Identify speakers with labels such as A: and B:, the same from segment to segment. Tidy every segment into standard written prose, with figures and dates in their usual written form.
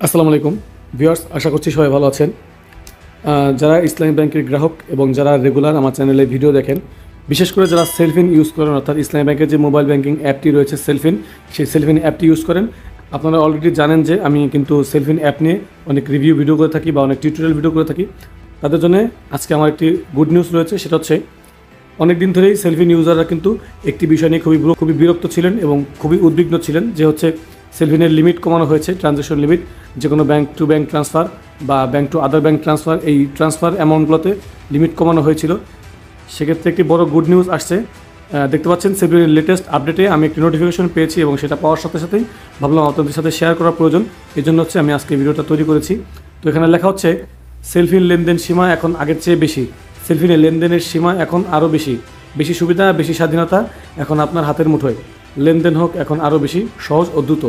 A: আসসালামু আলাইকুম ভিউয়ার্স, আশা করছি সবাই ভালো আছেন। যারা ইসলামী ব্যাংকের গ্রাহক এবং যারা রেগুলার আমার চ্যানেলে ভিডিও দেখেন, বিশেষ করে যারা সেলফিন ইউজ করেন, অর্থাৎ ইসলামী ব্যাংকের যে মোবাইল ব্যাংকিং অ্যাপটি রয়েছে সেলফিন, সেই সেলফিন অ্যাপটি ইউজ করেন। আপনারা অলরেডি জানেন যে আমি কিন্তু সেলফিন অ্যাপ নিয়ে অনেক রিভিউ ভিডিও করে থাকি বা অনেক টিউটোরিয়াল ভিডিও করে থাকি। তাদের জন্য আজকে আমার একটি গুড নিউজ রয়েছে, সেটা হচ্ছে অনেক দিন ধরেই সেলফিন ইউজাররা কিন্তু একটি বিষয় নিয়ে খুবই বিরক্ত ছিলেন এবং খুবই উদ্বিগ্ন ছিলেন, যে হচ্ছে সেলফিনের লিমিট কমানো হয়েছে, ট্রানজ্যাকশন লিমিট, যে কোনো ব্যাংক টু ব্যাংক ট্রান্সফার বা bank to other bank transfer, এই ট্রান্সফার অ্যামাউন্টগুলোতে লিমিট কমানো হয়েছিল। সেক্ষেত্রে একটি বড় গুড নিউজ আসছে। দেখতে পাচ্ছেন সেলফিনের লেটেস্ট আপডেটে আমি একটি নোটিফিকেশন পেয়েছি এবং সেটা পাওয়ার সাথে সাথেই ভাবলাম আপনাদের সাথে শেয়ার করা প্রয়োজন, এই জন্য হচ্ছে আমি আজকে ভিডিওটা তৈরি করেছি। তো এখানে লেখা হচ্ছে সেলফিন লেনদেন সীমা এখন আগের চেয়ে বেশি, সেলফিনের লেনদেনের সীমা এখন আরও বেশি, বেশি সুবিধা, বেশি স্বাধীনতা এখন আপনার হাতের মুঠোয়, লেনদেন হোক এখন আরও বেশি সহজ ও দ্রুত।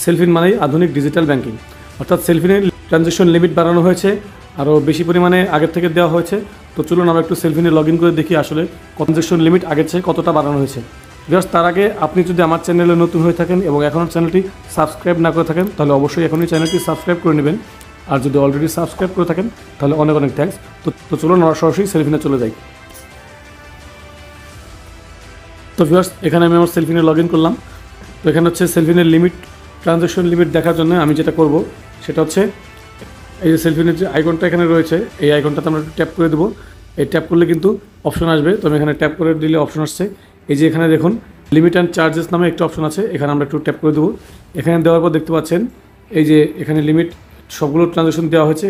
A: সেলফিন মানেই আধুনিক ডিজিটাল ব্যাংকিং, অর্থাৎ সেলফিনের ট্রানজ্যাকশন লিমিট বাড়ানো হয়েছে, আরও বেশি পরিমাণে আগের থেকে দেওয়া হয়েছে। তো চলুন আমরা একটু সেলফিনে লগ ইন করে দেখি আসলে ট্রানজ্যাকশন লিমিট আগের চেয়ে কতটা বাড়ানো হয়েছে। জাস্ট তার আগে আপনি যদি আমার চ্যানেলে নতুন হয়ে থাকেন এবং এখনও চ্যানেলটি সাবস্ক্রাইব না করে থাকেন, তাহলে অবশ্যই এখনই চ্যানেলটি সাবস্ক্রাইব করে নেবেন। আর যদি অলরেডি সাবস্ক্রাইব করে থাকেন তাহলে অনেক অনেক থ্যাঙ্কস। তো চলুন আমরা সরাসরি সেলফিনে চলে যাই। তো ভিউয়ার্স, এখানে আমি আমার সেলফিনে লগ ইন করলাম। তো এখানে হচ্ছে সেলফিনের লিমিট, ট্রানজ্যাকশন লিমিট দেখার জন্য আমি যেটা করব সেটা হচ্ছে এই যে সেলফিনের যে আইকনটা এখানে রয়েছে, এই আইকনটাতে আমরা একটু ট্যাপ করে দেবো। এই ট্যাপ করলে কিন্তু অপশন আসবে। তো আমি এখানে ট্যাপ করে দিলে অপশন আসছে। এই যে এখানে দেখুন লিমিট অ্যান্ড চার্জেস নামে একটা অপশন আছে, এখানে আমরা একটু ট্যাপ করে দেবো। এখানে দেওয়ার পর দেখতে পাচ্ছেন এই যে এখানে লিমিট সবগুলো ট্রানজ্যাকশন দেওয়া হয়েছে।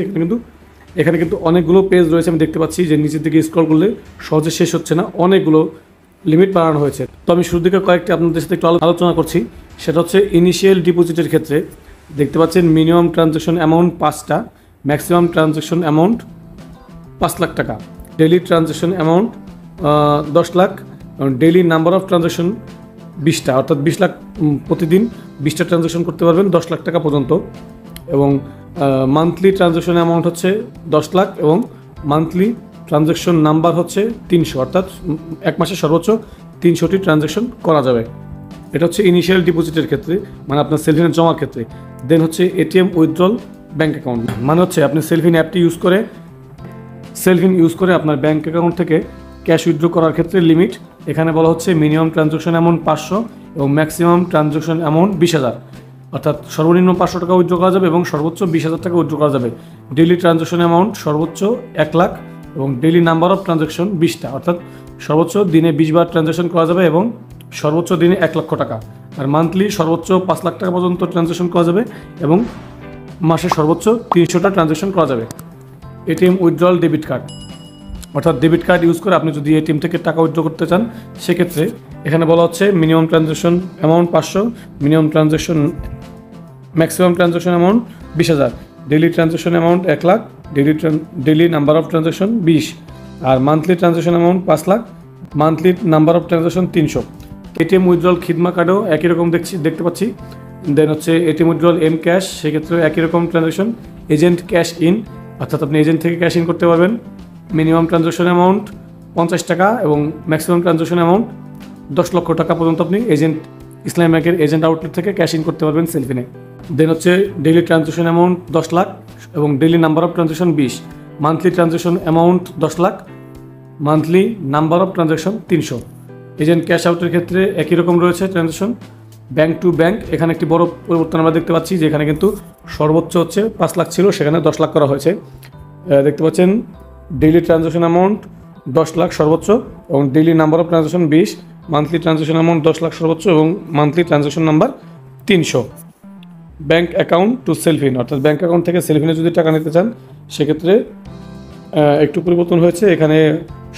A: এখানে কিন্তু অনেকগুলো পেজ রয়েছে, আমি দেখতে পাচ্ছি যে নিচের দিকে স্ক্রল করলে সহজে শেষ হচ্ছে না, অনেকগুলো লিমিট বাড়ানো হয়েছে। তো আমি শুরু দিকে কয়েকটি আপনাদের সাথে একটু আলোচনা করছি। সেটা হচ্ছে ইনিশিয়াল ডিপোজিটের ক্ষেত্রে দেখতে পাচ্ছেন মিনিমাম ট্রানজ্যাকশন অ্যামাউন্ট 5টা, ম্যাক্সিমাম ট্রানজ্যাকশন অ্যামাউন্ট 5 লাখ টাকা, daily transaction amount 10 lakh, daily number of transaction 20টা, অর্থাৎ 20 লাখ প্রতিদিন 20টা ট্রানজ্যাকশন করতে পারবেন 10 লাখ টাকা পর্যন্ত। এবং মান্থলি ট্রানজ্যাকশন অ্যামাউন্ট হচ্ছে 10 লাখ এবং মান্থলি ট্রানজ্যাকশন নাম্বার হচ্ছে 300, অর্থাৎ এক মাসে সর্বোচ্চ 300টি ট্রানজ্যাকশন করা যাবে। এটা হচ্ছে ইনিশিয়াল ডিপোজিটের ক্ষেত্রে, মানে আপনার সেলফিনের জমার ক্ষেত্রে। দেন হচ্ছে এটিএম উইথড্রল ব্যাঙ্ক অ্যাকাউন্ট, মানে হচ্ছে আপনি সেলফিন অ্যাপটি ইউজ করে আপনার ব্যাঙ্ক অ্যাকাউন্ট থেকে ক্যাশ উইথড্র করার ক্ষেত্রে লিমিট এখানে বলা হচ্ছে মিনিমাম ট্রানজ্যাকশন অ্যামাউন্ট 500 এবং ম্যাক্সিমাম ট্রানজ্যাকশন অ্যামাউন্ট 20,000, অর্থাৎ সর্বনিম্ন 500 টাকা উইথড্র করা যাবে এবং সর্বোচ্চ 20,000 টাকা উইথড্র করা যাবে। ডেইলি ট্রানজ্যাকশন অ্যামাউন্ট সর্বোচ্চ 1 লাখ এবং ডেইলি নাম্বার অফ ট্রানজ্যাকশন 20টা, অর্থাৎ সর্বোচ্চ দিনে 20 বার ট্রানজ্যাকশন করা যাবে এবং সর্বোচ্চ দিনে 1 লক্ষ টাকা। আর মান্থলি সর্বোচ্চ 5 লাখ টাকা পর্যন্ত ট্রানজ্যাকশন করা যাবে এবং মাসে সর্বোচ্চ 300টা ট্রানজ্যাকশন করা যাবে। এটিএম উইথড্রল ডেবিট কার্ড, অর্থাৎ ডেবিট কার্ড ইউজ করে আপনি যদি এটিএম থেকে টাকা উইথড্র করতে চান, সেক্ষেত্রে এখানে বলা হচ্ছে minimum transaction amount 500, maximum transaction amount 20,000, daily transaction amount 1 lakh, daily number of transaction 20, আর monthly transaction amount 5 lakh, monthly number of transaction 300। ATM withdrawal খিদমা কার্ডেও একই রকম দেখতে পাচ্ছি। দেন হচ্ছে এটিএম উইথড্রল এম ক্যাশ, সেক্ষেত্রে একই রকম ট্রানজ্যাকশন। এজেন্ট ক্যাশ ইন, অর্থাৎ আপনি এজেন্ট থেকে ক্যাশ ইন করতে পারবেন। মিনিমাম ট্রানজ্যাকশন অ্যামাউন্ট 50 টাকা এবং ম্যাক্সিমাম ট্রানজ্যাকশন অ্যামাউন্ট 10 লক্ষ টাকা পর্যন্ত আপনি ইসলামী ব্যাংকের এজেন্ট আউটলেট থেকে ক্যাশ ইন করতে পারবেন সেলফিনে। দেন হচ্ছে ডেইলি ট্রানজ্যাকশন অ্যামাউন্ট 10 লাখ এবং daily number of transaction 20, monthly transaction amount 10 lakh, monthly number of transaction 300। Agent cash আউটের ক্ষেত্রে একই রকম রয়েছে ট্রানজ্যাকশন। ব্যাংক টু ব্যাংক, এখানে একটি বড় পরিবর্তন আমরা দেখতে পাচ্ছি, যে এখানে কিন্তু সর্বোচ্চ হচ্ছে 5 লাখ ছিল, সেখানে 10 লাখ করা হয়েছে। দেখতে পাচ্ছেন ডেইলি ট্রানজ্যাকশন অ্যামাউন্ট 10 লাখ সর্বোচ্চ এবং daily number of transaction 20, monthly transaction amount 10 lakh সর্বোচ্চ এবং monthly transaction number 300। Bank account two Cellfin, অর্থাৎ ব্যাংক অ্যাকাউন্ট থেকে সেলফিনে যদি টাকা নিতে চান, সেক্ষেত্রে একটু পরিবর্তন হয়েছে। এখানে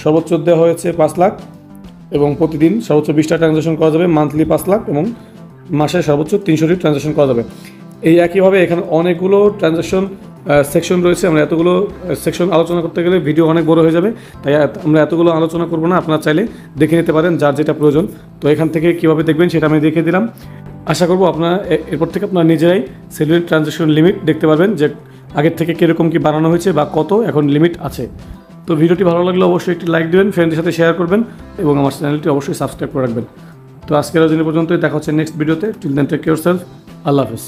A: সর্বোচ্চ দেওয়া হয়েছে 5 লাখ এবং প্রতিদিন সর্বোচ্চ 20টা ট্রানজ্যাকশন করা যাবে, মান্থলি 5 লাখ এবং মাসে সর্বোচ্চ 300টি ট্রানজ্যাকশন করা যাবে। এই একইভাবে এখানে অনেকগুলো ট্রানজ্যাকশন সেকশন রয়েছে। আমরা এতগুলো সেকশন আলোচনা করতে গেলে ভিডিও অনেক বড় হয়ে যাবে, তাই আমরা এতগুলো আলোচনা করব না। আপনারা চাইলে দেখে নিতে পারেন যার যেটা প্রয়োজন। তো এখান থেকে কীভাবে দেখবেন সেটা আমি দেখিয়ে দিলাম। আশা করব আপনারা এরপর থেকে আপনারা নিজেরাই সেলফিন ট্রানজ্যাকশন লিমিট দেখতে পারবেন, যে আগের থেকে কীরকম কী বাড়ানো হয়েছে বা কত এখন লিমিট আছে। তো ভিডিওটি ভালো লাগলে অবশ্যই একটি লাইক দেবেন, ফ্রেন্ডদের সাথে শেয়ার করবেন এবং আমার চ্যানেলটি অবশ্যই সাবস্ক্রাইব করে রাখবেন। তো আজকের দিন পর্যন্তই, দেখা হচ্ছে নেক্সট ভিডিওতে। Till then take care self, আল্লাহ হাফেজ।